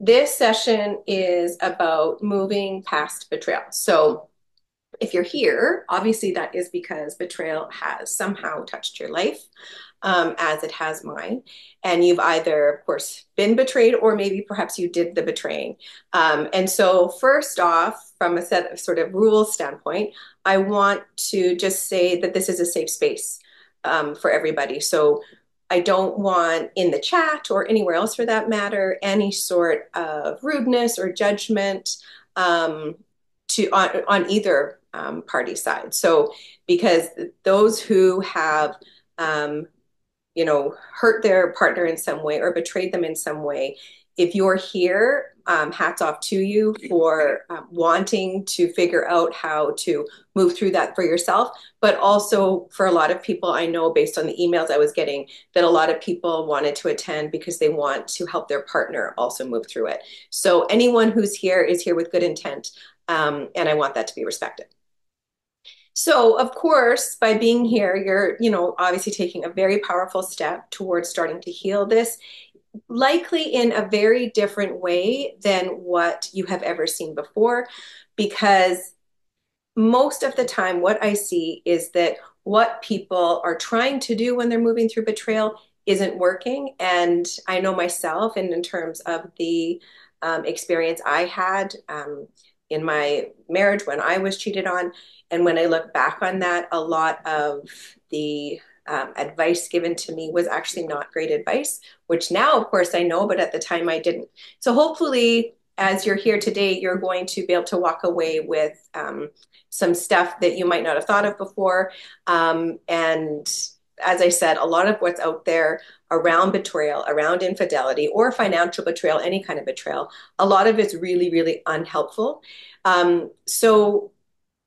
This session is about moving past betrayal. So, if you're here, obviously that is because betrayal has somehow touched your life, as it has mine. And you've either, of course, been betrayed or maybe perhaps you did the betraying. And so, first off, from a set of sort of rules standpoint, I want to just say that this is a safe space for everybody. So, I don't want in the chat or anywhere else for that matter any sort of rudeness or judgment on either party side. So because those who have hurt their partner in some way or betrayed them in some way, if you're here, hats off to you for wanting to figure out how to move through that for yourself. But also for a lot of people, I know based on the emails I was getting, that a lot of people wanted to attend because they want to help their partner also move through it. So anyone who's here is here with good intent, and I want that to be respected. So, of course, by being here, you're, obviously taking a very powerful step towards starting to heal this, likely in a very different way than what you have ever seen before, because most of the time, what I see is that what people are trying to do when they're moving through betrayal isn't working. And I know myself, and in terms of the experience I had in my marriage when I was cheated on, and when I look back on that, a lot of the advice given to me was actually not great advice, which now, of course, I know, but at the time I didn't. So hopefully, as you're here today, you're going to be able to walk away with some stuff that you might not have thought of before. And as I said, a lot of what's out there around betrayal, around infidelity, or financial betrayal, any kind of betrayal, a lot of it's really, really unhelpful. So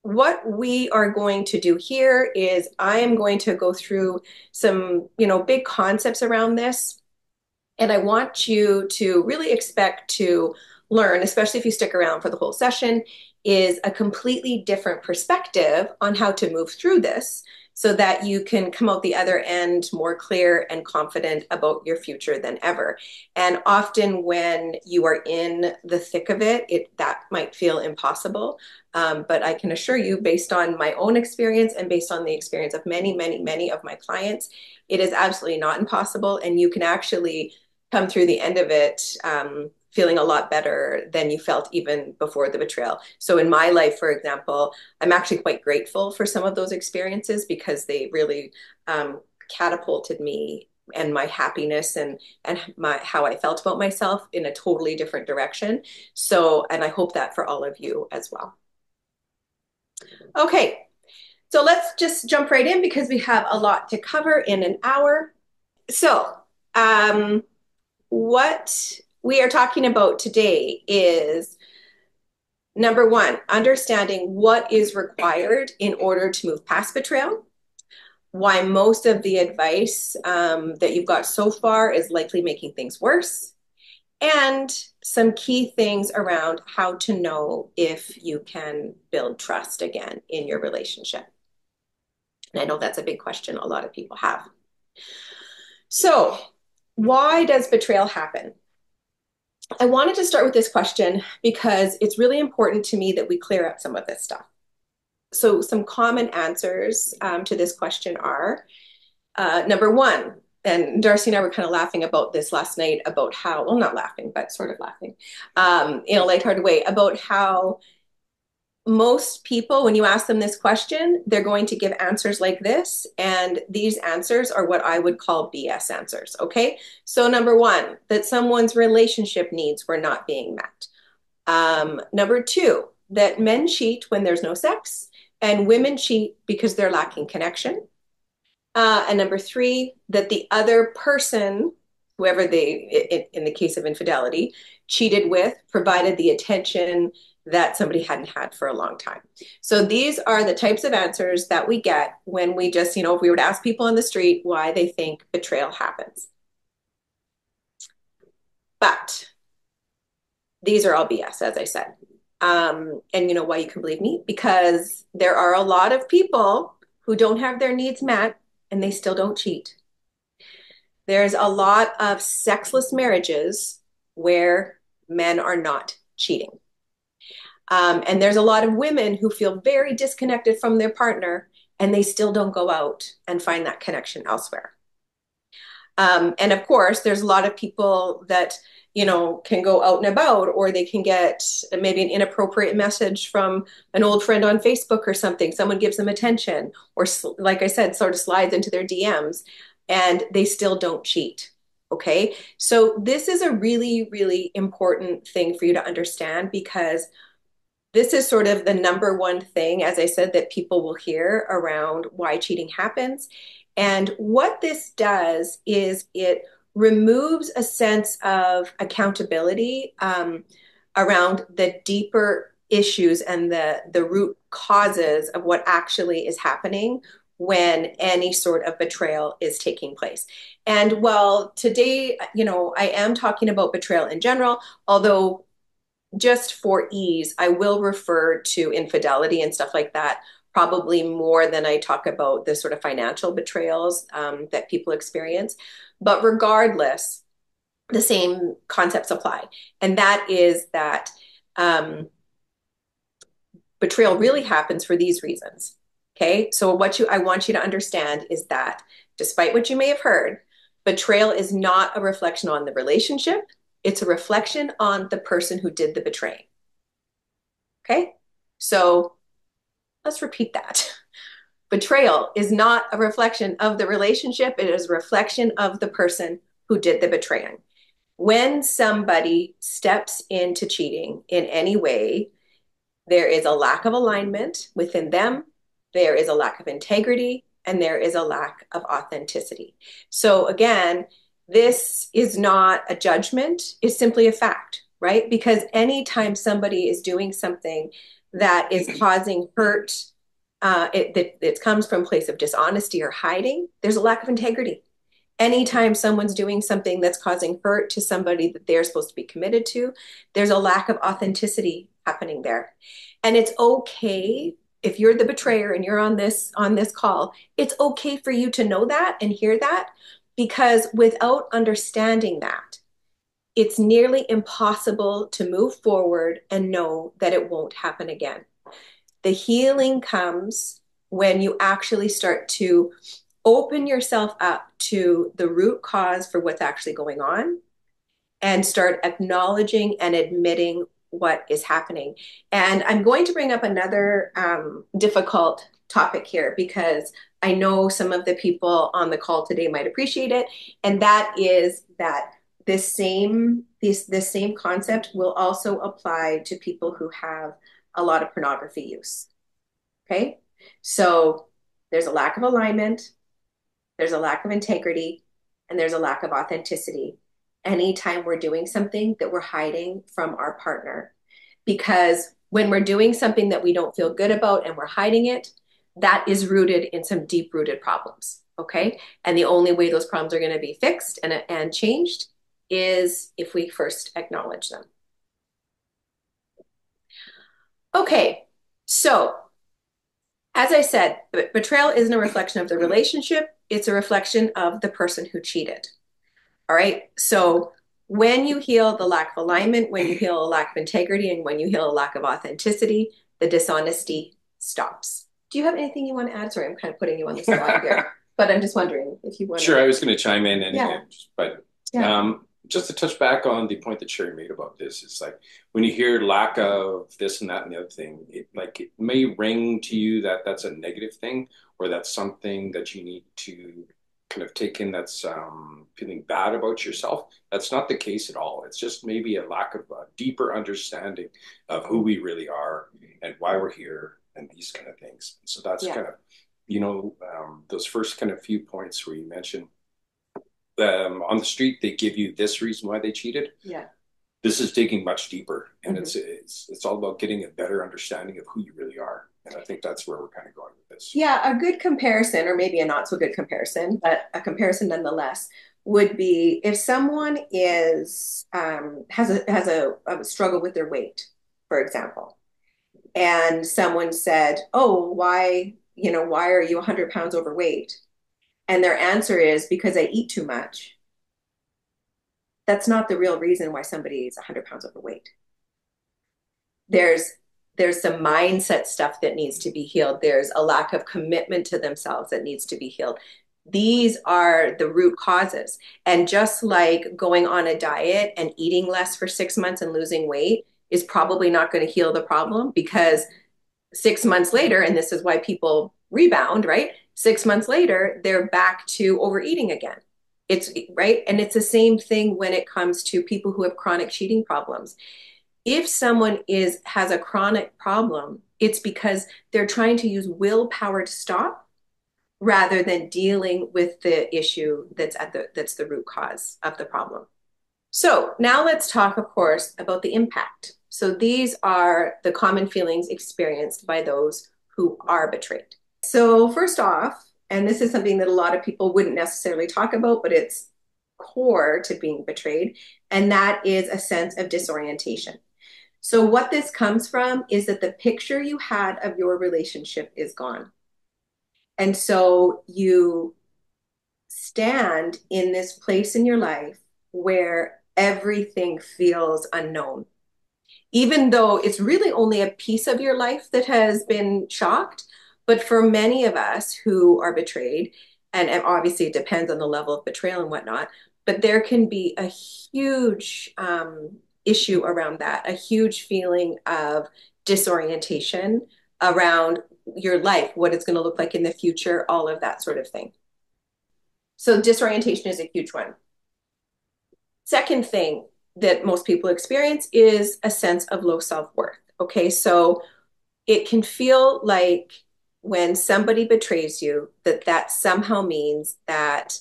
what we are going to do here is I am going to go through some, big concepts around this. And I want you to really expect to learn, especially if you stick around for the whole session, is a completely different perspective on how to move through this so that you can come out the other end more clear and confident about your future than ever. And often when you are in the thick of it, that might feel impossible. But I can assure you, based on my own experience and based on the experience of many, many, many of my clients, it is absolutely not impossible. And you can actually come through the end of it feeling a lot better than you felt even before the betrayal. So in my life, for example, I'm actually quite grateful for some of those experiences because they really catapulted me and my happiness and how I felt about myself in a totally different direction. So, and I hope that for all of you as well. Okay, so let's just jump right in because we have a lot to cover in an hour. So, what we are talking about today is number one, understanding what is required in order to move past betrayal, why most of the advice that you've got so far is likely making things worse, and some key things around how to know if you can build trust again in your relationship. And I know that's a big question a lot of people have. So, why does betrayal happen? I wanted to start with this question because it's really important to me that we clear up some of this stuff. So, some common answers to this question are number one, and Darcy and I were kind of laughing about this last night about how, well, not laughing, but sort of laughing in a lighthearted way about how most people, when you ask them this question, they're going to give answers like this. And these answers are what I would call BS answers. Okay. So, number one, that someone's relationship needs were not being met. Number two, that men cheat when there's no sex and women cheat because they're lacking connection. And number three, that the other person, whoever they, in the case of infidelity, cheated with, provided the attention that somebody hadn't had for a long time. So these are the types of answers that we get when we just, if we were to ask people on the street why they think betrayal happens. But these are all BS, as I said. And you know why you can believe me? Because there are a lot of people who don't have their needs met and they still don't cheat. There's a lot of sexless marriages where Men are not cheating. And there's a lot of women who feel very disconnected from their partner and they still don't go out and find that connection elsewhere. And of course, there's a lot of people that, can go out and about, or they can get maybe an inappropriate message from an old friend on Facebook or something. Someone gives them attention, or like I said, sort of slides into their DMs, and they still don't cheat. Okay. So this is a really, really important thing for you to understand, because this is sort of the number one thing, as I said, that people will hear around why cheating happens. And what this does is it removes a sense of accountability around the deeper issues and the root causes of what actually is happening when any sort of betrayal is taking place. And while today, I am talking about betrayal in general, although just for ease, I will refer to infidelity and stuff like that probably more than I talk about the sort of financial betrayals that people experience. But regardless, the same concepts apply. And that is that betrayal really happens for these reasons. Okay. So I want you to understand is that despite what you may have heard, betrayal is not a reflection on the relationship. It's a reflection on the person who did the betraying. Okay. So let's repeat that. Betrayal is not a reflection of the relationship. It is a reflection of the person who did the betraying. When somebody steps into cheating in any way, there is a lack of alignment within them, there is a lack of integrity, and there is a lack of authenticity. So again, this is not a judgment, it's simply a fact, right? Because anytime somebody is doing something that is causing hurt, it comes from a place of dishonesty or hiding, there's a lack of integrity. Anytime someone's doing something that's causing hurt to somebody that they're supposed to be committed to, there's a lack of authenticity happening there. And it's okay if you're the betrayer and you're on this call, it's okay for you to know that and hear that, because without understanding that, it's nearly impossible to move forward and know that it won't happen again. The healing comes when you actually start to open yourself up to the root cause for what's actually going on and start acknowledging and admitting what is happening. And I'm going to bring up another difficult topic here, because I know some of the people on the call today might appreciate it. And that is that this same concept will also apply to people who have a lot of pornography use. Okay. So there's a lack of alignment, there's a lack of integrity, and there's a lack of authenticity anytime we're doing something that we're hiding from our partner. Because when we're doing something that we don't feel good about and we're hiding it, that is rooted in some deep rooted problems. Okay. And the only way those problems are going to be fixed and changed is if we first acknowledge them. Okay. So as I said, betrayal isn't a reflection of the relationship. It's a reflection of the person who cheated. All right. So when you heal the lack of alignment, when you heal a lack of integrity, and when you heal a lack of authenticity, the dishonesty stops. Do you have anything you want to add? Sorry, I'm kind of putting you on the spot here, but I'm just wondering if you want Sure, to. I was going to chime in Yeah. but Yeah. just to touch back on the point that Sherry made about this, it's like when you hear lack of this and that and the other thing, it may ring to you that that's a negative thing, or that's something that you need to kind of take in, that's feeling bad about yourself. That's not the case at all. It's just maybe a lack of a deeper understanding of who we really are and why we're here and these kind of things. So that's kind of, those first kind of few points where you mentioned on the street, they give you this reason why they cheated. Yeah. This is digging much deeper, and it's all about getting a better understanding of who you really are. And I think that's where we're kind of going with this. Yeah, a good comparison, or maybe a not so good comparison, but a comparison nonetheless, would be if someone has a struggle with their weight, for example, and someone said, "Oh, why are you 100 pounds overweight?" And their answer is because I eat too much. That's not the real reason why somebody is 100 pounds overweight. There's there's some mindset stuff that needs to be healed. There's a lack of commitment to themselves that needs to be healed. These are the root causes. And just like going on a diet and eating less for 6 months and losing weight is probably not going to heal the problem, because 6 months later, and this is why people rebound, right? 6 months later, they're back to overeating again. It's right. And it's the same thing when it comes to people who have chronic cheating problems. If someone has a chronic problem, it's because they're trying to use willpower to stop rather than dealing with the issue that's the root cause of the problem. So now let's talk, of course, about the impact. So these are the common feelings experienced by those who are betrayed. So first off, and this is something that a lot of people wouldn't necessarily talk about, but it's core to being betrayed, and that is a sense of disorientation. So what this comes from is that the picture you had of your relationship is gone. And so you stand in this place in your life where everything feels unknown, even though it's really only a piece of your life that has been shocked. But for many of us who are betrayed, and obviously it depends on the level of betrayal and whatnot, but there can be a huge issue around that, a huge feeling of disorientation around your life, what it's going to look like in the future, all of that sort of thing. So disorientation is a huge one. Second thing that most people experience is a sense of low self-worth. Okay, so it can feel like when somebody betrays you, that somehow means that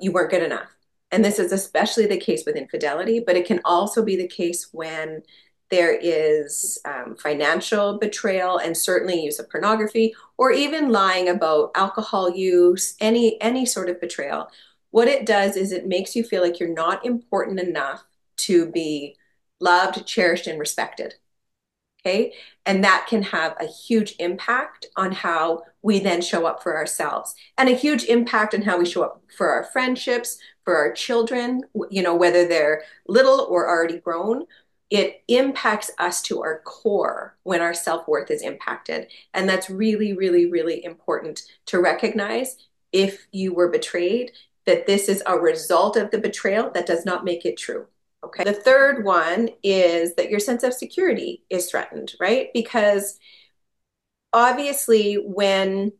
you weren't good enough. And this is especially the case with infidelity, but it can also be the case when there is financial betrayal, and certainly use of pornography, or even lying about alcohol use, any sort of betrayal. What it does is it makes you feel like you're not important enough to be loved, cherished, and respected. Okay. And that can have a huge impact on how we then show up for ourselves, and a huge impact on how we show up for our friendships, for our children, whether they're little or already grown. It impacts us to our core when our self-worth is impacted. And that's really, really, really important to recognize if you were betrayed, that this is a result of the betrayal. That does not make it true. Okay. The third one is that your sense of security is threatened, right? Because obviously when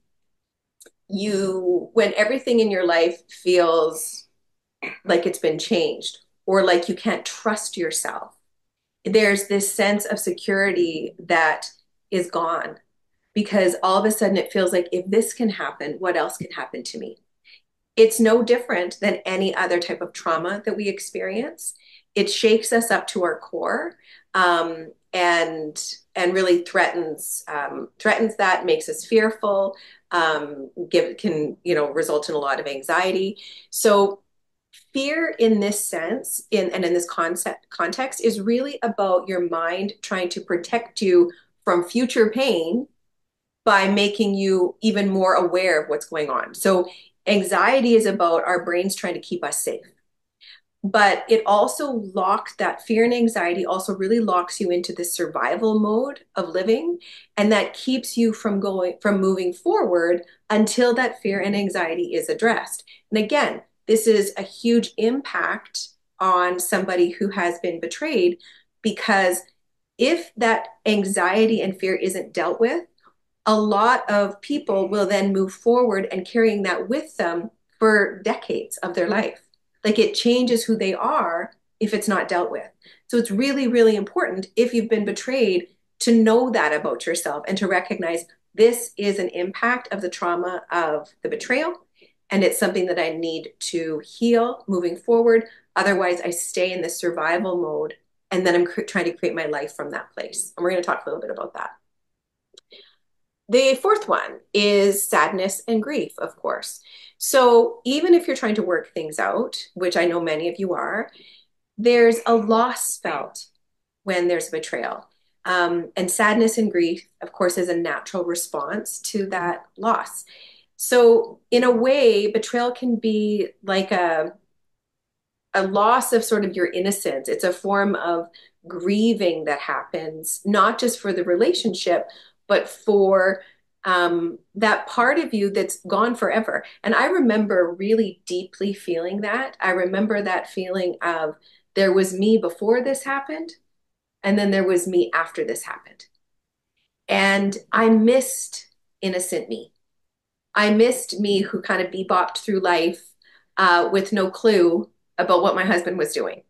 everything in your life feels like it's been changed, or like you can't trust yourself, there's this sense of security that is gone, because all of a sudden it feels like, if this can happen, what else can happen to me? It's no different than any other type of trauma that we experience. It shakes us up to our core, and really threatens that, makes us fearful, can result in a lot of anxiety. So fear in this sense, and in this context, is really about your mind trying to protect you from future pain by making you even more aware of what's going on. So anxiety is about our brains trying to keep us safe. But it also that fear and anxiety also really locks you into this survival mode of living. And that keeps you from moving forward until that fear and anxiety is addressed. And again, this is a huge impact on somebody who has been betrayed, because if that anxiety and fear isn't dealt with, a lot of people will then move forward and carrying that with them for decades of their life. Like, it changes who they are if it's not dealt with. So it's really, really important, if you've been betrayed, to know that about yourself and to recognize this is an impact of the trauma of the betrayal. And it's something that I need to heal moving forward. Otherwise, I stay in this survival mode, and then I'm trying to create my life from that place. And we're going to talk a little bit about that. The fourth one is sadness and grief, of course. So even if you're trying to work things out, which I know many of you are, there's a loss felt when there's a betrayal. And sadness and grief, of course, is a natural response to that loss. So in a way, betrayal can be like a a loss of sort of your innocence. It's a form of grieving that happens, not just for the relationship, but for that part of you that's gone forever. And I remember really deeply feeling that. I remember that feeling of there was me before this happened, and then there was me after this happened. And I missed innocent me. I missed me who kind of bebopped through life with no clue about what my husband was doing,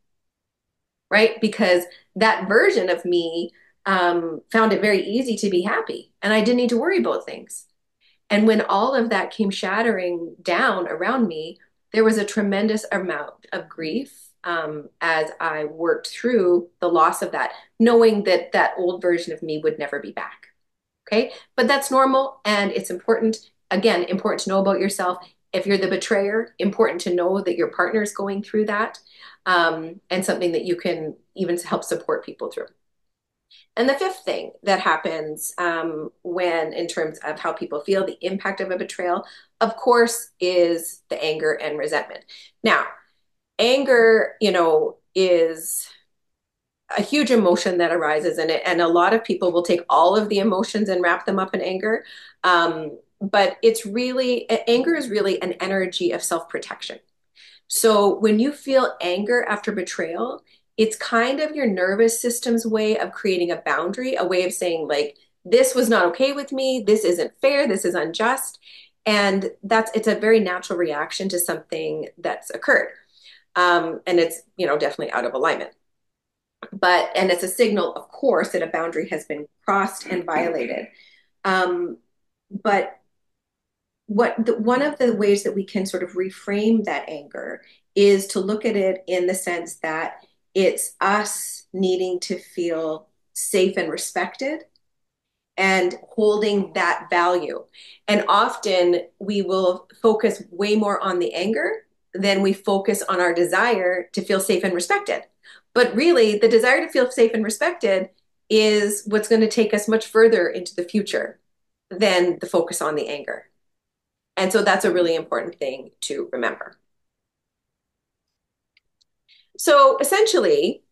right? Because that version of me found it very easy to be happy and I didn't need to worry about things. And when all of that came shattering down around me, there was a tremendous amount of grief as I worked through the loss of that, knowing that that old version of me would never be back. Okay. But that's normal and it's important. Again, important to know about yourself. If you're the betrayer, important to know that your partner is going through that and something that you can even help support people through. And the fifth thing that happens when, in terms of how people feel, the impact of a betrayal, of course, is the anger and resentment. Now, anger, is a huge emotion that arises in it. And a lot of people will take all of the emotions and wrap them up in anger. But anger is really an energy of self protection. So when you feel anger after betrayal, it's kind of your nervous system's way of creating a boundary, a way of saying, like, this was not okay with me. This isn't fair. This is unjust. And it's a very natural reaction to something that's occurred. And it's, definitely out of alignment. And it's a signal, of course, that a boundary has been crossed and violated. Um, but one of the ways that we can sort of reframe that anger is to look at it in the sense that it's us needing to feel safe and respected and holding that value. And often we will focus way more on the anger than we focus on our desire to feel safe and respected. But really, the desire to feel safe and respected is what's going to take us much further into the future than the focus on the anger. And so that's a really important thing to remember. So essentially,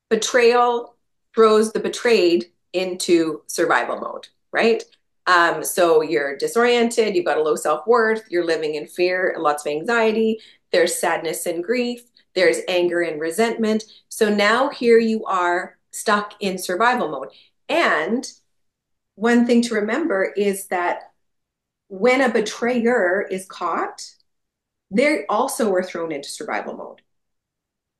betrayal throws the betrayed into survival mode, right? So you're disoriented, you've got a low self-worth, you're living in fear, lots of anxiety, there's sadness and grief, there's anger and resentment. So now here you are stuck in survival mode. And one thing to remember is that when a betrayer is caught, they also are thrown into survival mode.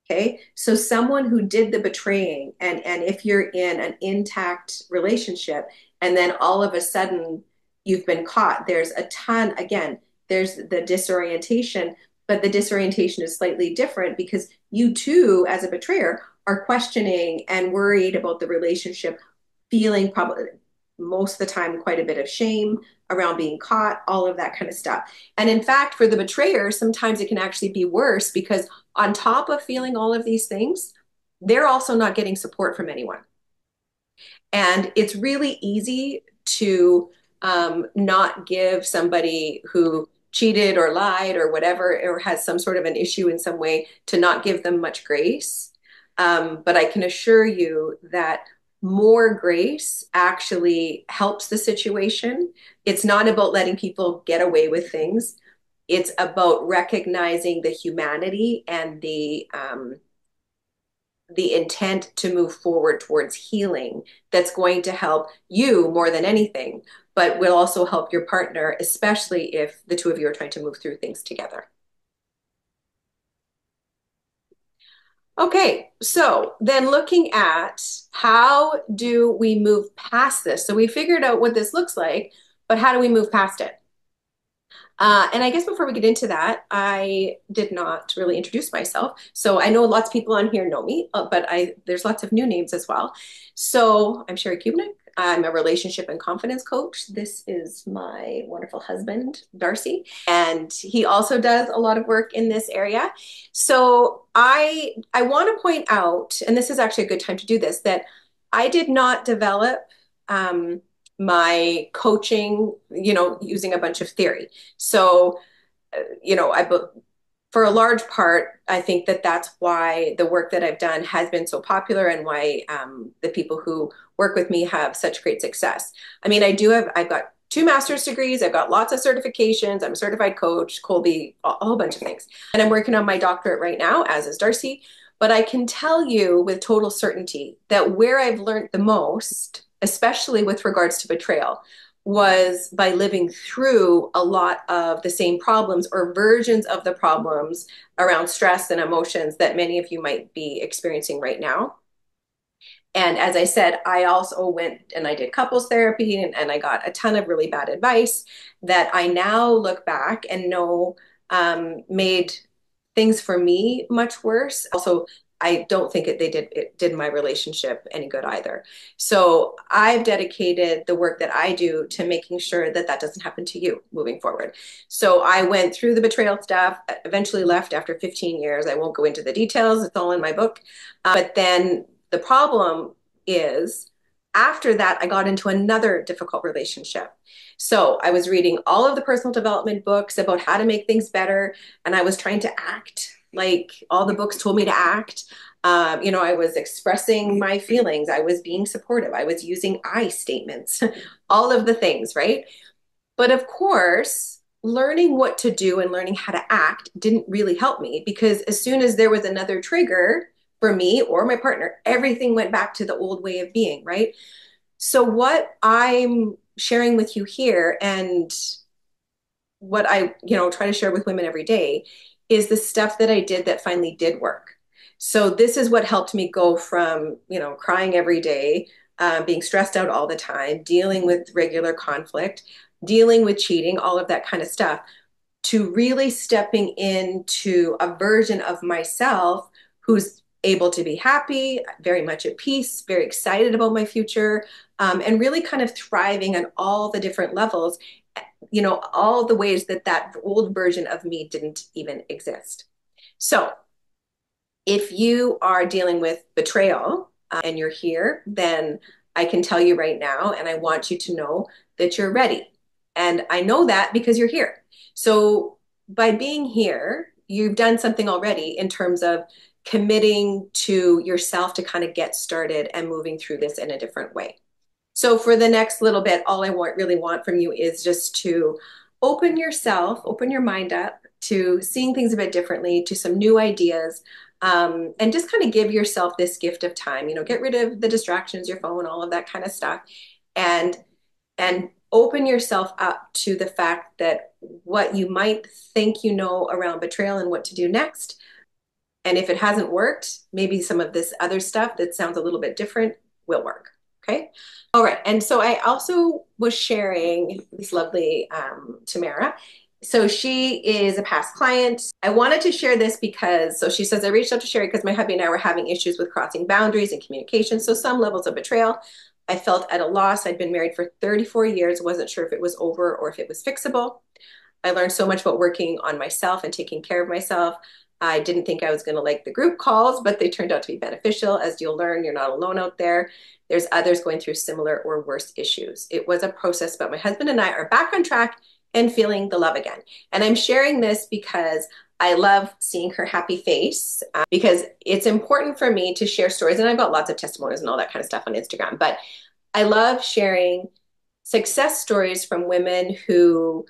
Okay. So someone who did the betraying, and if you're in an intact relationship and then all of a sudden you've been caught, there's a ton, again, there's the disorientation, but the disorientation is slightly different because you too, as a betrayer, are questioning and worried about the relationship, feeling probably most of the time quite a bit of shame around being caught, all of that kind of stuff. And in fact, for the betrayer, sometimes it can actually be worse because on top of feeling all of these things, they're also not getting support from anyone. And it's really easy to not give somebody who cheated or lied or whatever, or has some sort of an issue in some way, to not give them much grace. But I can assure you that more grace actually helps the situation. It's not about letting people get away with things. It's about recognizing the humanity and the intent to move forward towards healing that's going to help you more than anything, but will also help your partner, especially if the two of you are trying to move through things together. Okay, so then looking at how do we move past this? So we figured out what this looks like, but how do we move past it? And I guess before we get into that, I did not really introduce myself. So I know lots of people on here know me, but there's lots of new names as well. So I'm Shari Kubinec. I'm a relationship and confidence coach. This is my wonderful husband, Darcy, and he also does a lot of work in this area. So I want to point out, and this is actually a good time to do this, that I did not develop my coaching, using a bunch of theory. So, I for a large part, I think that that's why the work that I've done has been so popular and why the people who work with me have such great success. I mean, I've got two master's degrees, I've got lots of certifications, I'm a certified coach, Colby, a whole bunch of things. And I'm working on my doctorate right now, as is Darcy. But I can tell you with total certainty that where I've learned the most, especially with regards to betrayal, was by living through a lot of the same problems or versions of the problems around stress and emotions that many of you might be experiencing right now. And as I said, I also went and I did couples therapy and I got a ton of really bad advice that I now look back and know made things for me much worse. Also, I don't think it did my relationship any good either. So I've dedicated the work that I do to making sure that that doesn't happen to you moving forward. So I went through the betrayal stuff, eventually left after 15 years. I won't go into the details, it's all in my book. But then the problem is after that, I got into another difficult relationship. So I was reading all of the personal development books about how to make things better, and I was trying to act like all the books told me to act. I was expressing my feelings. I was being supportive. I was using I statements, all of the things, right? But of course, learning what to do and learning how to act didn't really help me because as soon as there was another trigger for me or my partner, everything went back to the old way of being, right? So, what I'm sharing with you here and what I, try to share with women every day is the stuff that I did that finally did work. So this is what helped me go from, crying every day, being stressed out all the time, dealing with regular conflict, dealing with cheating, all of that kind of stuff, to really stepping into a version of myself who's able to be happy, very much at peace, very excited about my future, and really kind of thriving on all the different levels, all the ways that that old version of me didn't even exist. So if you are dealing with betrayal and you're here, then I can tell you right now, and I want you to know that you're ready. And I know that because you're here. So by being here, you've done something already in terms of committing to yourself to kind of get started and moving through this in a different way. So for the next little bit, all I really want from you is just to open your mind up to seeing things a bit differently, to some new ideas, and just kind of give yourself this gift of time. Get rid of the distractions, your phone, all of that kind of stuff, and open yourself up to the fact that what you might think you know around betrayal and what to do next. And if it hasn't worked, maybe some of this other stuff that sounds a little bit different will work. Okay. All right. And so I also was sharing this lovely Tamara. So she is a past client. I wanted to share this because, so she says, I reached out to Shari because my hubby and I were having issues with crossing boundaries and communication. So some levels of betrayal. I felt at a loss. I'd been married for 34 years, wasn't sure if it was over or if it was fixable. I learned so much about working on myself and taking care of myself. I didn't think I was going to like the group calls, but they turned out to be beneficial. As you'll learn, you're not alone out there. There's others going through similar or worse issues. It was a process, but my husband and I are back on track and feeling the love again. And I'm sharing this because I love seeing her happy face because it's important for me to share stories. And I've got lots of testimonies and all that kind of stuff on Instagram, but I love sharing success stories from women who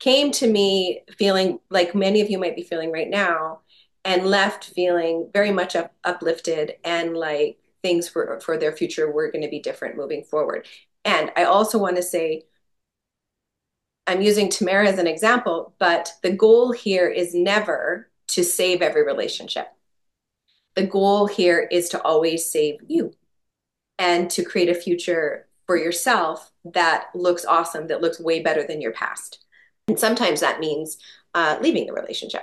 came to me feeling like many of you might be feeling right now and left feeling very much uplifted and like things for their future were going to be different moving forward. And I also want to say, I'm using Tamara as an example, but the goal here is never to save every relationship. The goal here is to always save you and to create a future for yourself that looks awesome, that looks way better than your past. And sometimes that means leaving the relationship.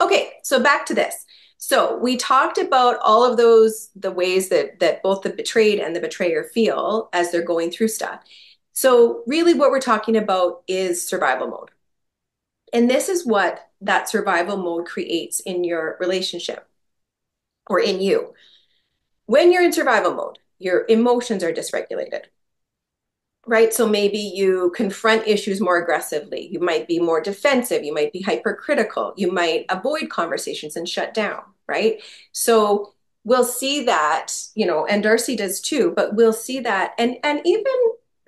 Okay, so back to this. So we talked about all of the ways that both the betrayed and the betrayer feel as they're going through stuff. So really what we're talking about is survival mode. And this is what that survival mode creates in your relationship or in you. When you're in survival mode, your emotions are dysregulated. right? So maybe you confront issues more aggressively. You might be more defensive. You might be hypercritical. You might avoid conversations and shut down, right? So we'll see that, and Darcy does too, but we'll see that. And even,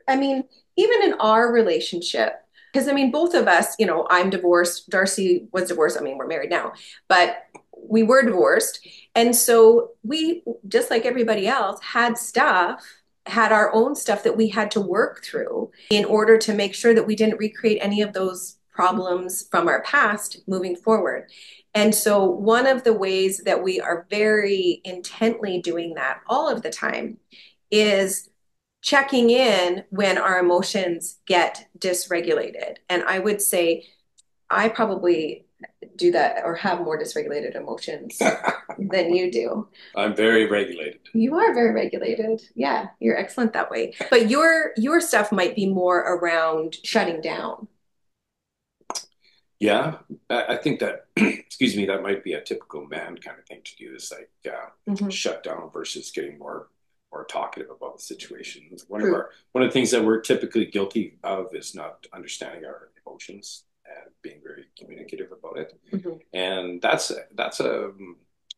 I mean, even in our relationship, because I mean, both of us, I'm divorced. Darcy was divorced. I mean, we're married now, but we were divorced. And so we, just like everybody else, had our own stuff that we had to work through in order to make sure that we didn't recreate any of those problems from our past moving forward. And so, one of the ways that we are very intently doing that all of the time is checking in when our emotions get dysregulated. And I would say I probably do that or have more dysregulated emotions than you do. I'm very regulated. You are very regulated. Yeah, you're excellent that way. But your stuff might be more around shutting down. Yeah, I think that, excuse me, that might be a typical man kind of thing to do is like Mhm. shut down versus getting more talkative about the situations. True. One of the things that we're typically guilty of is not understanding our emotions and being very communicative about it. Mhm. And that's a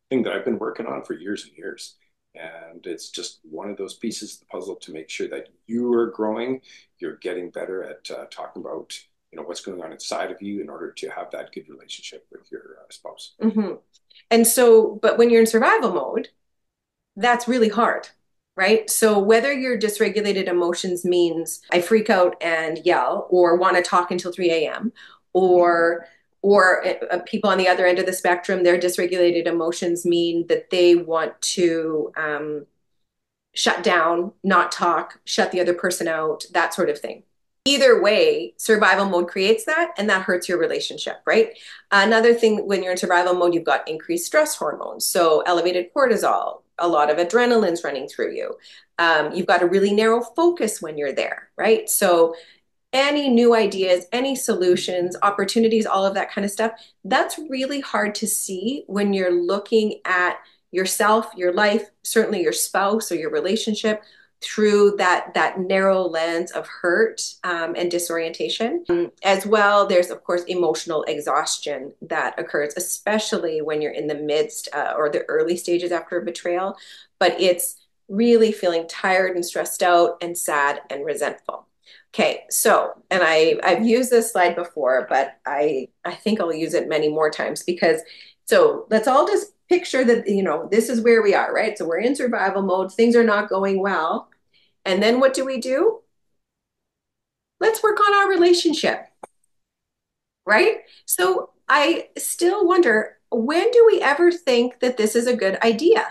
thing that I've been working on for years and years. And it's just one of those pieces of the puzzle to make sure that you are growing, you're getting better at talking about what's going on inside of you in order to have that good relationship with your spouse. Mhm. And so, but when you're in survival mode, that's really hard, right? So whether your dysregulated emotions means I freak out and yell or want to talk until 3 a.m. or people on the other end of the spectrum, their dysregulated emotions mean that they want to shut down, not talk, shut the other person out, that sort of thing. Either way, survival mode creates that, and that hurts your relationship, right? Another thing, when you're in survival mode, you've got increased stress hormones. So, elevated cortisol, a lot of adrenaline's running through you. You've got a really narrow focus when you're there, right? So, any new ideas, any solutions, opportunities, all of that kind of stuff, that's really hard to see when you're looking at yourself, your life, certainly your spouse or your relationship through that narrow lens of hurt and disorientation. As well, there's of course emotional exhaustion that occurs, especially when you're in the midst or the early stages after a betrayal. But it's really feeling tired and stressed out and sad and resentful. Okay, so, and I've used this slide before, but I think I'll use it many more times because so let's all just picture that, this is where we are, right? So we're in survival mode, things are not going well. And then what do? Let's work on our relationship, right? So I still wonder, when do we ever think that this is a good idea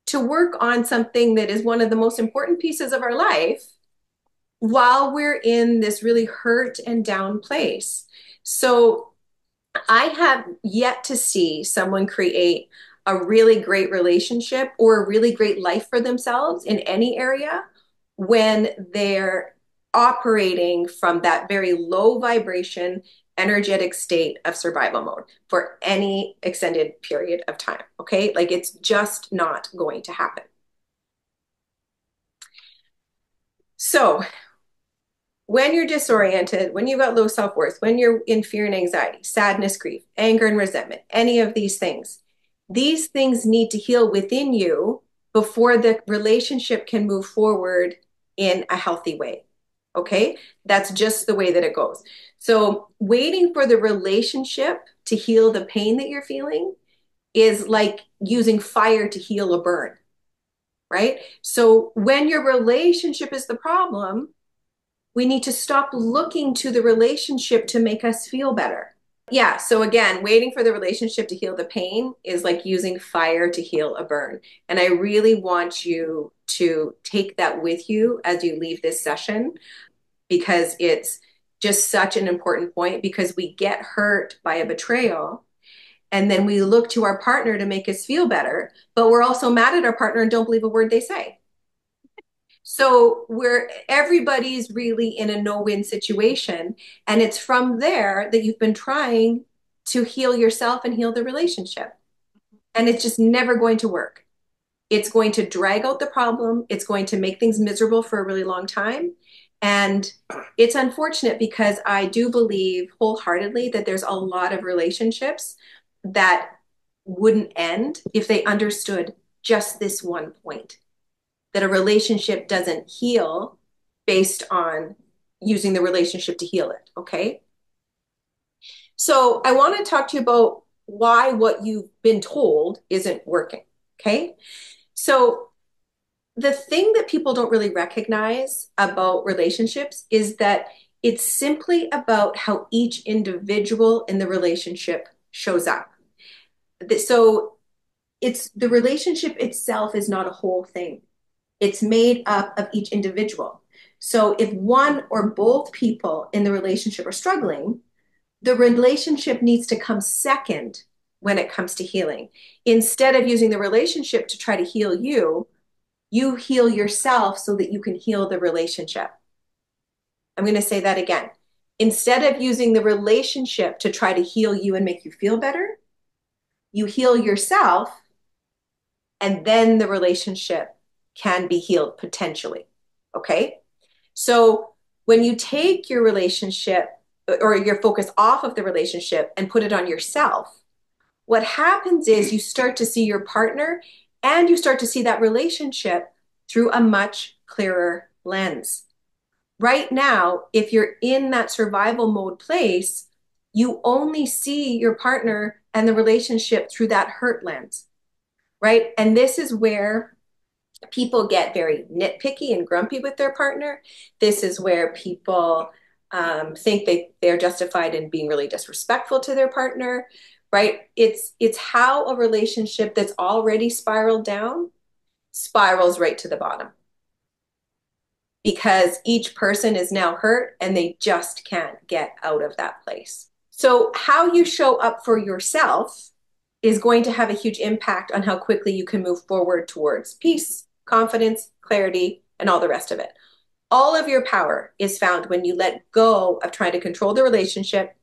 to work on something that is one of the most important pieces of our life while we're in this really hurt and down place? So I have yet to see someone create a really great relationship or a really great life for themselves in any area when they're operating from that very low vibration, energetic state of survival mode for any extended period of time. Okay. Like it's just not going to happen. So when you're disoriented, when you've got low self worth, when you're in fear and anxiety, sadness, grief, anger, and resentment, any of these things need to heal within you before the relationship can move forward in a healthy way. Okay. That's just the way that it goes. So, waiting for the relationship to heal the pain that you're feeling is like using fire to heal a burn, right? So, when your relationship is the problem, we need to stop looking to the relationship to make us feel better. Yeah. So again, waiting for the relationship to heal the pain is like using fire to heal a burn. And I really want you to take that with you as you leave this session because it's just such an important point because we get hurt by a betrayal and then we look to our partner to make us feel better, but we're also mad at our partner and don't believe a word they say. So where everybody's really in a no-win situation. And it's from there that you've been trying to heal yourself and heal the relationship. And it's just never going to work. It's going to drag out the problem. It's going to make things miserable for a really long time. And it's unfortunate because I do believe wholeheartedly that there's a lot of relationships that wouldn't end if they understood just this one point, that a relationship doesn't heal based on using the relationship to heal it. Okay. So I want to talk to you about why what you've been told isn't working. Okay. So the thing that people don't really recognize about relationships is that it's simply about how each individual in the relationship shows up. So it's the relationship itself is not a whole thing. It's made up of each individual. So if one or both people in the relationship are struggling, the relationship needs to come second when it comes to healing. Instead of using the relationship to try to heal you, you heal yourself so that you can heal the relationship. I'm going to say that again. Instead of using the relationship to try to heal you and make you feel better, you heal yourself, and then the relationship can be healed potentially. Okay? So when you take your relationship or your focus off of the relationship and put it on yourself, what happens is you start to see your partner and you start to see that relationship through a much clearer lens. Right now, if you're in that survival mode place, you only see your partner and the relationship through that hurt lens, right? And this is where people get very nitpicky and grumpy with their partner. This is where people think they're justified in being really disrespectful to their partner, right? It's how a relationship that's already spiraled down spirals right to the bottom because each person is now hurt and they just can't get out of that place. So how you show up for yourself is going to have a huge impact on how quickly you can move forward towards peace, confidence, clarity, and all the rest of it. All of your power is found when you let go of trying to control the relationship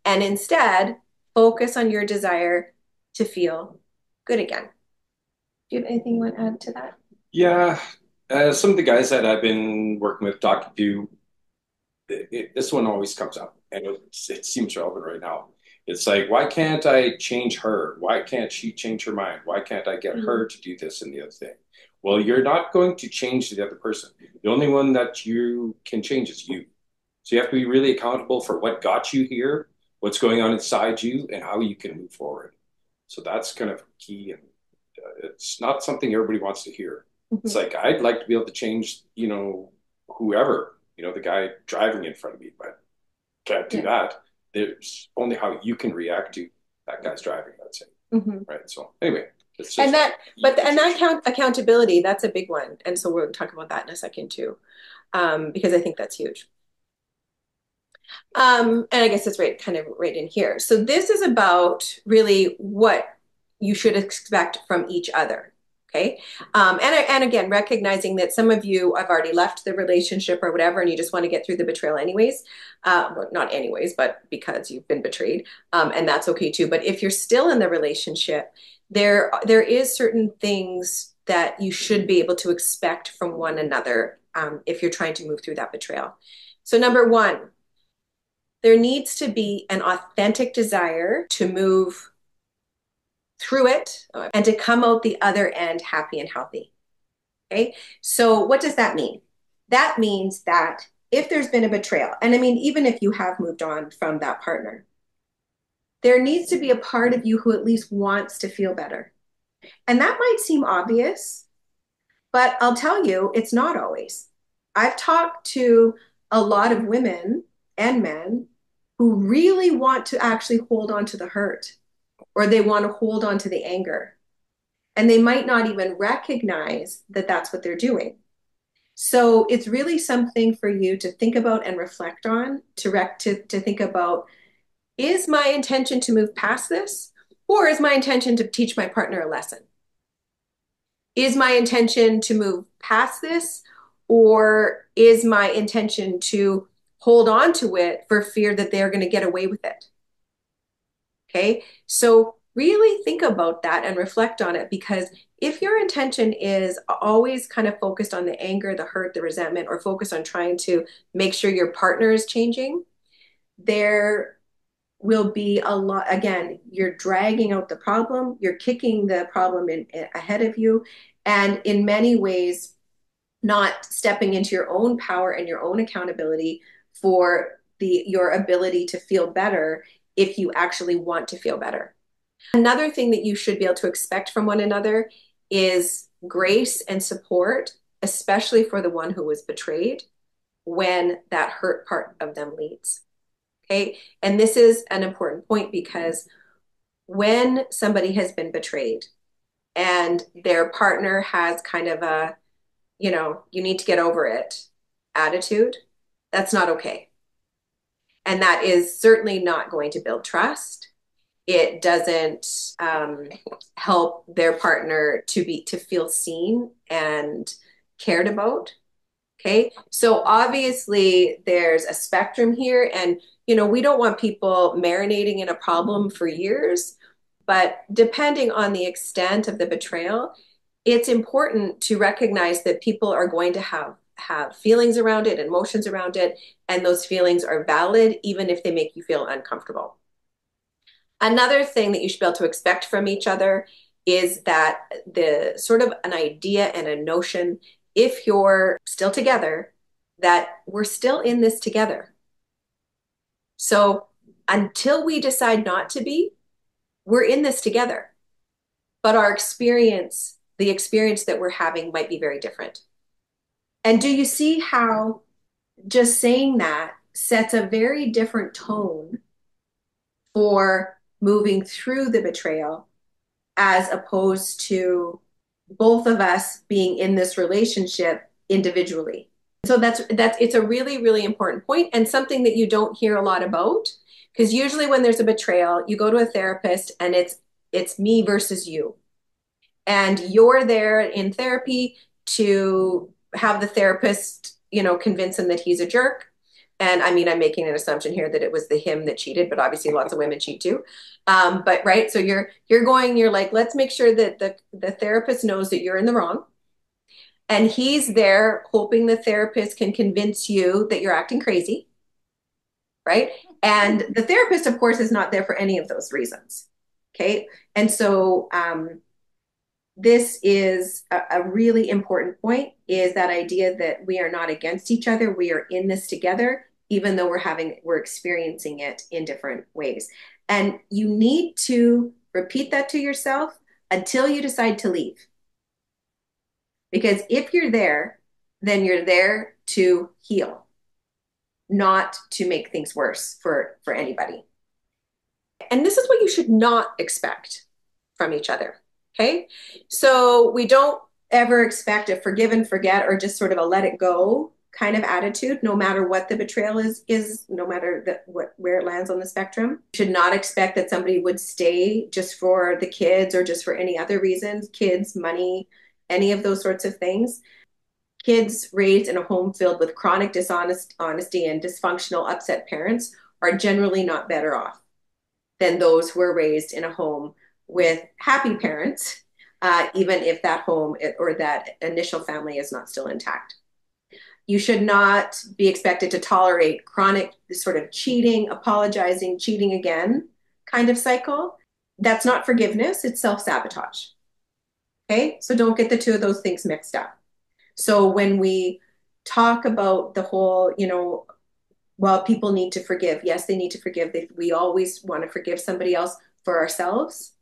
and instead focus on your desire to feel good again. Do you have anything you want to add to that? Yeah, some of the guys that I've been working with, talking to, this one always comes up, and it seems relevant right now. It's like, why can't I change her? Why can't she change her mind? Why can't I get her to do this and the other thing? Well, you're not going to change the other person. The only one that you can change is you. So you have to be really accountable for what got you here, what's going on inside you, and how you can move forward. So that's kind of key, and it's not something everybody wants to hear. It's Mm-hmm. like I'd like to be able to change, whoever, the guy driving in front of me, but can't do Yeah. that. There's only how you can react to that guy's driving, I'd say. Mm-hmm. Right. So anyway, it's And just that, but and that accountability, that's a big one. And so we'll talk about that in a second too, because I think that's huge. And I guess it's right, kind of right in here. So this is about really what you should expect from each other. Okay. And again, recognizing that some of you have already left the relationship or whatever, and you just want to get through the betrayal anyways. Well, not anyways, but because you've been betrayed. And that's okay too. But if you're still in the relationship, there is certain things that you should be able to expect from one another if you're trying to move through that betrayal. So number one, there needs to be an authentic desire to move through it and to come out the other end happy and healthy. Okay. So, what does that mean? That means that if there's been a betrayal, and I mean, even if you have moved on from that partner, there needs to be a part of you who at least wants to feel better. And that might seem obvious, but I'll tell you, it's not always. I've talked to a lot of women and men who really want to actually hold on to the hurt or they want to hold on to the anger. And they might not even recognize that that's what they're doing. So it's really something for you to think about and reflect on, to think about, is my intention to move past this? Or is my intention to teach my partner a lesson? Is my intention to move past this? Or is my intention to hold on to it for fear that they're going to get away with it? Okay. So really think about that and reflect on it, because if your intention is always kind of focused on the anger, the hurt, the resentment, or focused on trying to make sure your partner is changing, there will be a lot. Again, you're dragging out the problem, you're kicking the problem ahead of you, and in many ways, not stepping into your own power and your own accountability for your ability to feel better if you actually want to feel better. Another thing that you should be able to expect from one another is grace and support, especially for the one who was betrayed when that hurt part of them leads. Okay. And this is an important point, because when somebody has been betrayed and their partner has kind of a, you need to get over it attitude, that's not okay. And that is certainly not going to build trust. It doesn't help their partner to feel seen and cared about. Okay. So obviously there's a spectrum here, and we don't want people marinating in a problem for years, but depending on the extent of the betrayal, it's important to recognize that people are going to have feelings around it, emotions around it, and those feelings are valid even if they make you feel uncomfortable. Another thing that you should be able to expect from each other is that the sort of an idea and a notion, if you're still together, that we're still in this together. So until we decide not to be, we're in this together. But our experience, the experience that we're having, might be very different. And do you see how just saying that sets a very different tone for moving through the betrayal, as opposed to both of us being in this relationship individually? So that's it's a really, really important point, and something that you don't hear a lot about, because usually when there's a betrayal, you go to a therapist and it's me versus you. And you're there in therapy to have the therapist, convince him that he's a jerk. And I mean, I'm making an assumption here that it was the him that cheated, but obviously lots of women cheat too. But right, so you're like, let's make sure that the therapist knows that you're in the wrong. And he's there hoping the therapist can convince you that you're acting crazy, right? And the therapist, of course, is not there for any of those reasons. Okay. And so this is a really important point, is that idea that we are not against each other. We are in this together, even though we're experiencing it in different ways. And you need to repeat that to yourself until you decide to leave. Because if you're there, then you're there to heal, not to make things worse for anybody. And this is what you should not expect from each other. Okay. So we don't ever expect a forgive and forget, or just sort of a let it go kind of attitude, no matter what the betrayal is no matter where it lands on the spectrum. You should not expect that somebody would stay just for the kids or just for any other reasons, kids, money, any of those sorts of things. Kids raised in a home filled with chronic dishonesty and dysfunctional, upset parents are generally not better off than those who are raised in a home with happy parents, even if that home or that initial family is not still intact. You should not be expected to tolerate chronic sort of cheating, apologizing, cheating again kind of cycle. That's not forgiveness, it's self-sabotage. Okay, so don't get the two of those things mixed up. So when we talk about the whole, well, people need to forgive. Yes, they need to forgive. We always want to forgive somebody else for ourselves.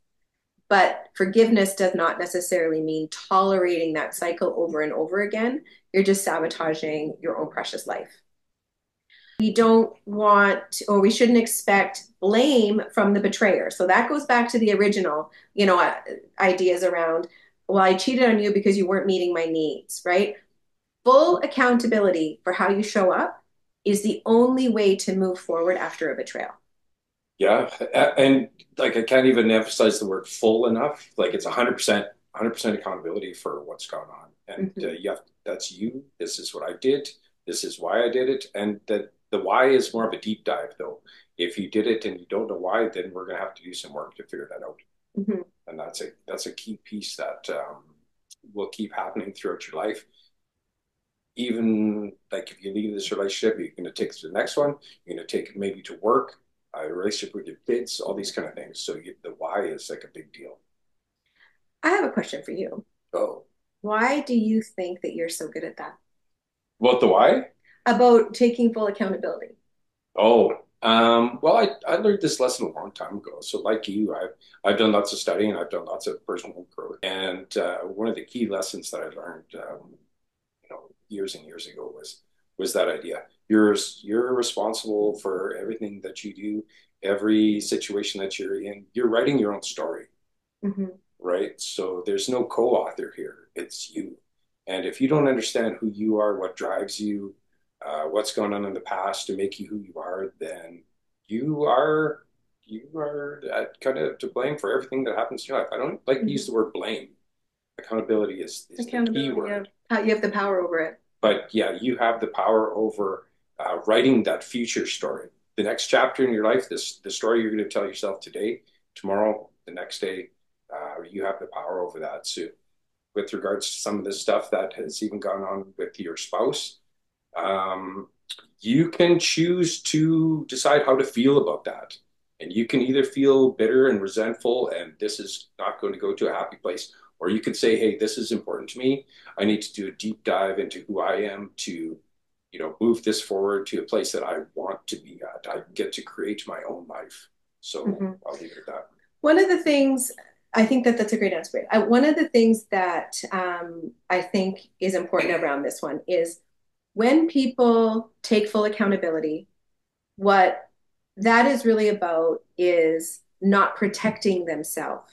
But forgiveness does not necessarily mean tolerating that cycle over and over again. You're just sabotaging your own precious life. We don't want, or we shouldn't expect blame from the betrayer. So that goes back to the original, ideas around, well, I cheated on you because you weren't meeting my needs, right? Full accountability for how you show up is the only way to move forward after a betrayal. Yeah, and like I can't even emphasize the word full enough. Like it's 100% accountability for what's going on, and Mhm. that's you. This is what I did. This is why I did it, and the why is more of a deep dive, though. If you did it and you don't know why, then we're gonna have to do some work to figure that out. Mhm. And that's a key piece that will keep happening throughout your life. Even like if you leave this relationship, you're going to take it to the next one. You're going to take it maybe to work, a relationship with your kids, all these kind of things. So the why is like a big deal. I have a question for you. Oh, Why do you think that you're so good at that? what the why? About taking full accountability. Oh, well, I learned this lesson a long time ago. So, like you, I've done lots of studying, I've done lots of personal growth, and one of the key lessons that I learned, years and years ago was that idea. You're responsible for everything that you do, every situation that you're in. You're writing your own story, Hmm. right? So there's no co-author here. It's you. And if you don't understand who you are, what drives you, what's going on in the past to make you who you are, then you are you are kind of to blame for everything that happens in your life. I don't like to use Hmm. the word blame. Accountability is the key Accountability of word. how you have the power over it. But yeah, you have the power over writing that future story. The next chapter in your life, the story you're going to tell yourself today, tomorrow, the next day, you have the power over that. So, with regards to some of the stuff that has even gone on with your spouse, um, you can choose to decide how to feel about that. And you can either feel bitter and resentful, and this is not going to go to a happy place, or you can say, hey, this is important to me. I need to do a deep dive into who I am to, move this forward to a place that I want to be at. I get to create my own life. So Hmm. I'll leave it at that. One of the things, I think that that's a great answer. One of the things that I think is important around this one is when people take full accountability, what that is really about is not protecting themselves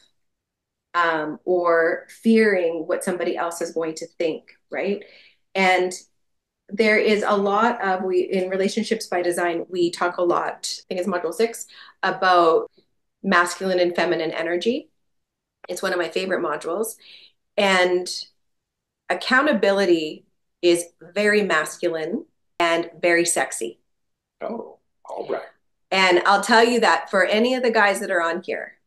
or fearing what somebody else is going to think, right? And there is a lot of we in relationships by design, we talk a lot, I think it's module 6, about masculine and feminine energy. It's one of my favorite modules. And accountability is very masculine and very sexy. Oh, all right. And I'll tell you that for any of the guys that are on here,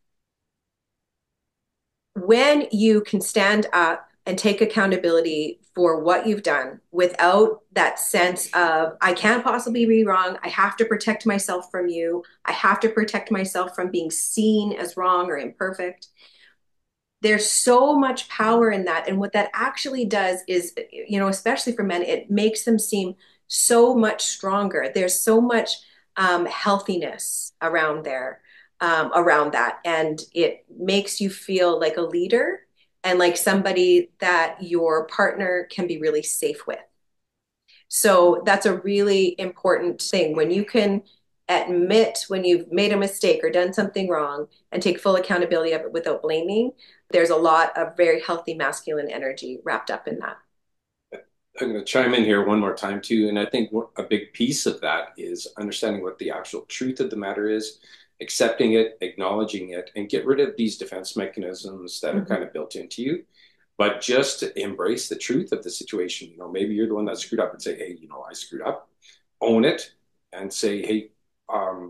when you can stand up and take accountability for what you've done without that sense of, I can't possibly be wrong. I have to protect myself from you. I have to protect myself from being seen as wrong or imperfect. There's so much power in that. And what that actually does is, especially for men, it makes them seem so much stronger. There's so much healthiness around there, around that. And it makes you feel like a leader and like somebody that your partner can be really safe with. So that's a really important thing when you can admit when you've made a mistake or done something wrong and take full accountability of it without blaming. There's a lot of very healthy masculine energy wrapped up in that. I'm going to chime in here one more time too, and I think a big piece of that is understanding what the actual truth of the matter is, accepting it, acknowledging it, and get rid of these defense mechanisms that are Mm-hmm. kind of built into you. But just embrace the truth of the situation. Maybe you're the one that screwed up and say, hey, I screwed up. Own it and say, hey,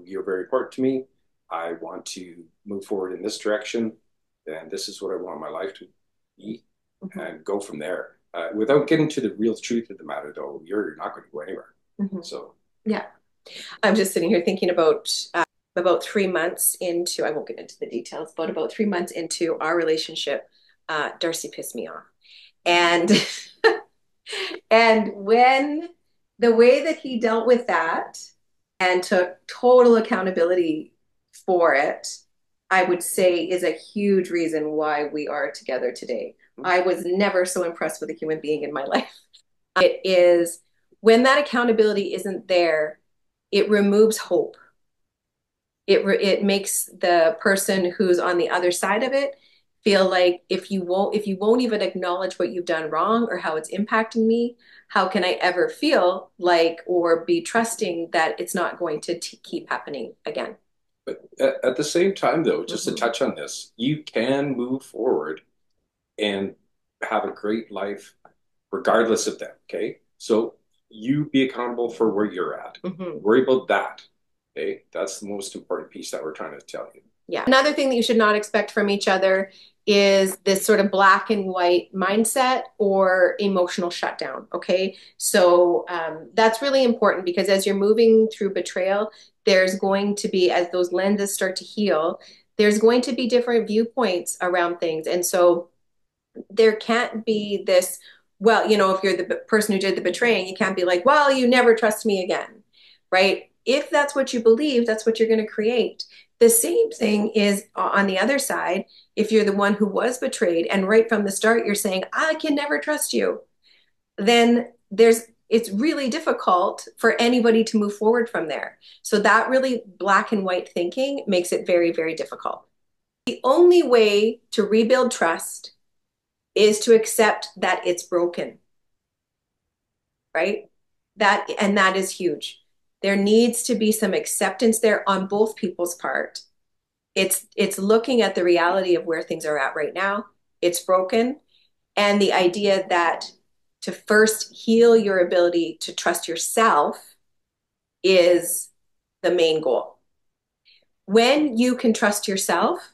you're very important to me. I want to move forward in this direction, and this is what I want my life to be, Mm-hmm. and go from there. Without getting to the real truth of the matter, though, you're not going to go anywhere. Mm-hmm. So, Yeah. I'm just sitting here thinking about 3 months into, I won't get into the details, but about 3 months into our relationship, Darcy pissed me off. And and when the way that he dealt with that and took total accountability for it, I would say is a huge reason why we are together today. I was never so impressed with a human being in my life. It is when that accountability isn't there, it removes hope. It makes the person who's on the other side of it feel like if you won't even acknowledge what you've done wrong or how it's impacting me, how can I ever feel like or be trusting that it's not going to keep happening again? but at the same time, though, just to Mm-hmm. touch on this, you can move forward and have a great life regardless of them. Okay. So you be accountable for where you're at. Mm-hmm. Worry about that. Okay. That's the most important piece that we're trying to tell you. Yeah. Another thing that you should not expect from each other is this sort of black and white mindset or emotional shutdown. Okay. So that's really important because as you're moving through betrayal, there's going to be, as those lenses start to heal, there's going to be different viewpoints around things. And so there can't be this, well, if you're the person who did the betraying, you can't be like, well, you never trust me again, right? If that's what you believe, that's what you're going to create. The same thing is on the other side. If you're the one who was betrayed and right from the start, you're saying, I can never trust you, then it's really difficult for anybody to move forward from there. So that really black and white thinking makes it very, very difficult. The only way to rebuild trust is to accept that it's broken, right? That is huge. There needs to be some acceptance there on both people's part. It's looking at the reality of where things are at right now. It's broken, and the idea that to first heal your ability to trust yourself is the main goal. When you can trust yourself,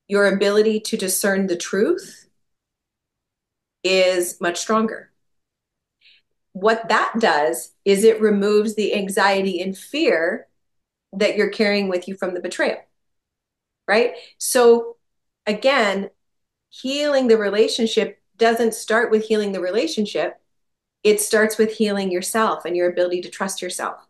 your ability to discern the truth is much stronger. What that does is it removes the anxiety and fear that you're carrying with you from the betrayal, right? So again, healing the relationship doesn't start with healing the relationship. It starts with healing yourself and your ability to trust yourself.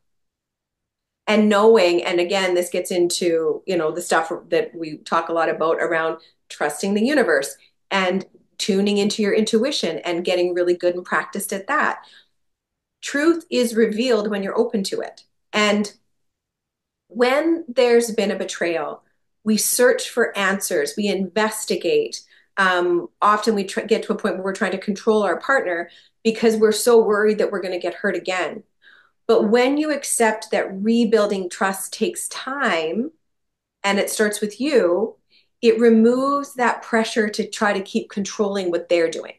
And knowing, and again, this gets into, the stuff that we talk a lot about around trusting the universe and tuning into your intuition and getting really good and practiced at that. Truth is revealed when you're open to it. And when there's been a betrayal, we search for answers, we investigate. Often we get to a point where we're trying to control our partner because we're so worried that we're going to get hurt again. But when you accept that rebuilding trust takes time and it starts with you, it removes that pressure to try to keep controlling what they're doing.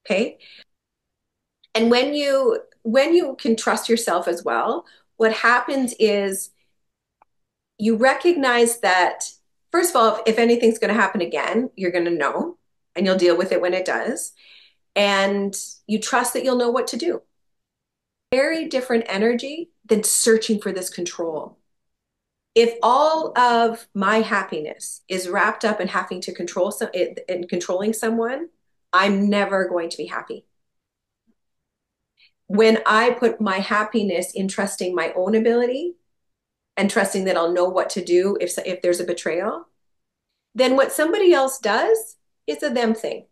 Okay. And when you can trust yourself as well, what happens is you recognize that, first of all, if anything's going to happen again, you're going to know and you'll deal with it when it does. And you trust that you'll know what to do. Very different energy than searching for this control. If all of my happiness is wrapped up in having to in controlling someone, I'm never going to be happy. When I put my happiness in trusting my own ability and trusting that I'll know what to do if there's a betrayal, then what somebody else does is a them thing.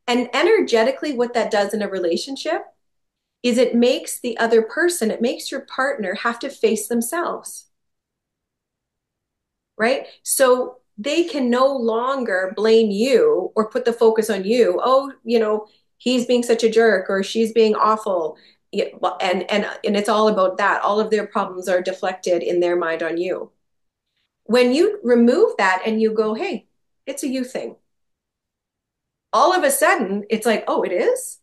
And energetically, what that does in a relationship is it makes the other person, it makes your partner have to face themselves, right? So they can no longer blame you or put the focus on you. Oh, he's being such a jerk or she's being awful. Yeah, and it's all about that. All of their problems are deflected in their mind on you. When you remove that and you go, hey, it's a you thing, all of a sudden it's like, oh, it is?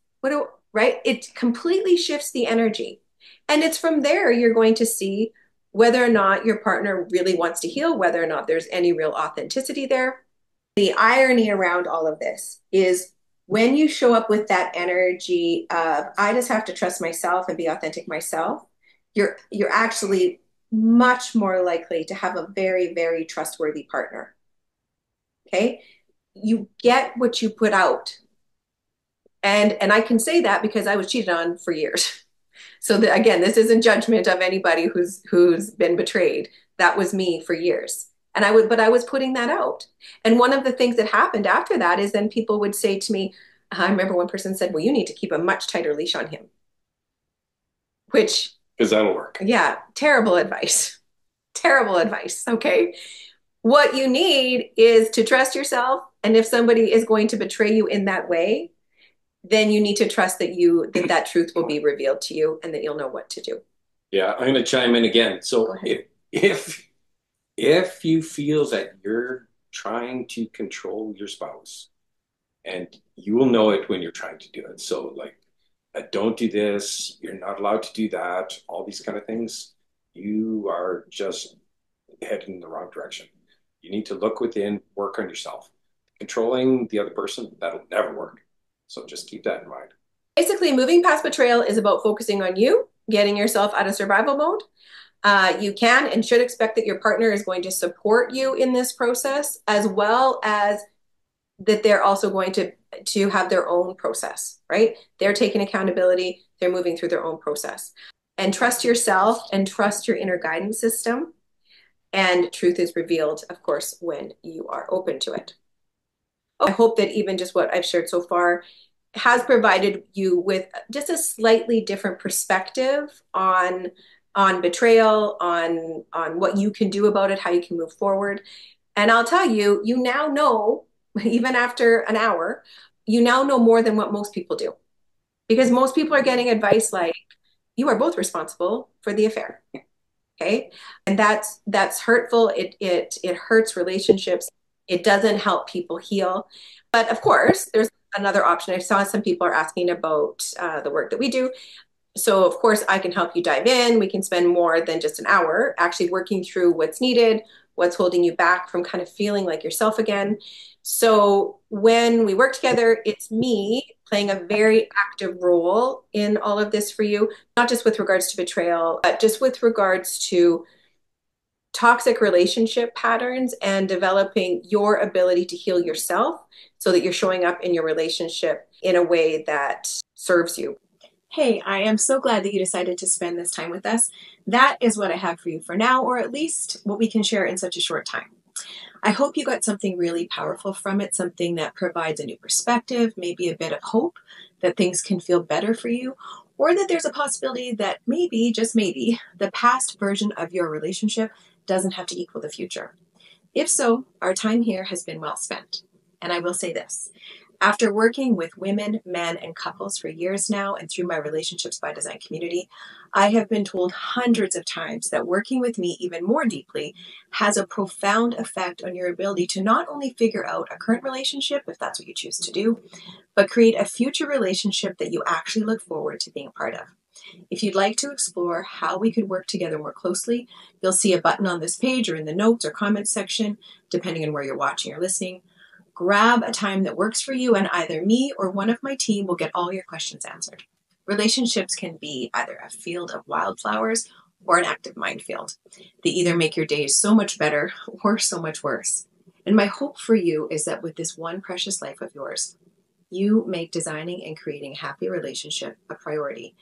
Right? It completely shifts the energy. And it's from there you're going to see whether or not your partner really wants to heal, whether or not there's any real authenticity there. The irony around all of this is when you show up with that energy of, I just have to trust myself and be authentic myself, you're actually much more likely to have a very, very trustworthy partner. Okay? You get what you put out. And I can say that because I was cheated on for years. So again, this isn't judgment of anybody who's been betrayed. That was me for years. But I was putting that out. And one of the things that happened after that is then people would say to me, I remember one person said, well, you need to keep a much tighter leash on him, which, because that'll work. Yeah, terrible advice. Terrible advice. Okay. What you need is to trust yourself. And if somebody is going to betray you in that way, then you need to trust that truth will be revealed to you and that you'll know what to do. Yeah, I'm going to chime in again. So if you feel that you're trying to control your spouse, and you will know it when you're trying to do it. So like, don't do this, you're not allowed to do that, all these kind of things, you are just heading in the wrong direction. You need to look within, work on yourself. Controlling the other person, that'll never work. So just keep that in mind. Basically, moving past betrayal is about focusing on you, getting yourself out of survival mode. You can and should expect that your partner is going to support you in this process, as well as that they're also going to have their own process, right? They're taking accountability, they're moving through their own process. And trust yourself and trust your inner guidance system. And truth is revealed, of course, when you are open to it. I hope that even just what I've shared so far has provided you with just a slightly different perspective on betrayal, on what you can do about it, how you can move forward. And I'll tell you, you now know, even after an hour, you now know more than what most people do. Because most people are getting advice like, you are both responsible for the affair. Okay. And that's hurtful. It hurts relationships. It doesn't help people heal. But of course, there's another option. I saw some people are asking about the work that we do. So of course I can help you dive in. We can spend more than just an hour actually working through what's needed, what's holding you back from kind of feeling like yourself again. So when we work together, it's me playing a very active role in all of this for you, not just with regards to betrayal, but just with regards to toxic relationship patterns and developing your ability to heal yourself so that you're showing up in your relationship in a way that serves you. Hey, I am so glad that you decided to spend this time with us. That is what I have for you for now, or at least what we can share in such a short time. I hope you got something really powerful from it, something that provides a new perspective, maybe a bit of hope that things can feel better for you, or that there's a possibility that maybe, just maybe, the past version of your relationship doesn't have to equal the future. If so, our time here has been well spent. And I will say this. After working with women, men, and couples for years now, and through my Relationships by Design community, I have been told hundreds of times that working with me even more deeply has a profound effect on your ability to not only figure out a current relationship, if that's what you choose to do, but create a future relationship that you actually look forward to being a part of. If you'd like to explore how we could work together more closely, you'll see a button on this page or in the notes or comments section, depending on where you're watching or listening. Grab a time that works for you, and either me or one of my team will get all your questions answered. Relationships can be either a field of wildflowers or an active minefield. They either make your days so much better or so much worse. And my hope for you is that with this one precious life of yours, you make designing and creating a happy relationship a priority.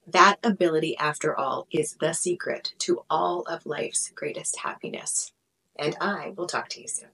That ability, after all, is the secret to all of life's greatest happiness. And I will talk to you soon.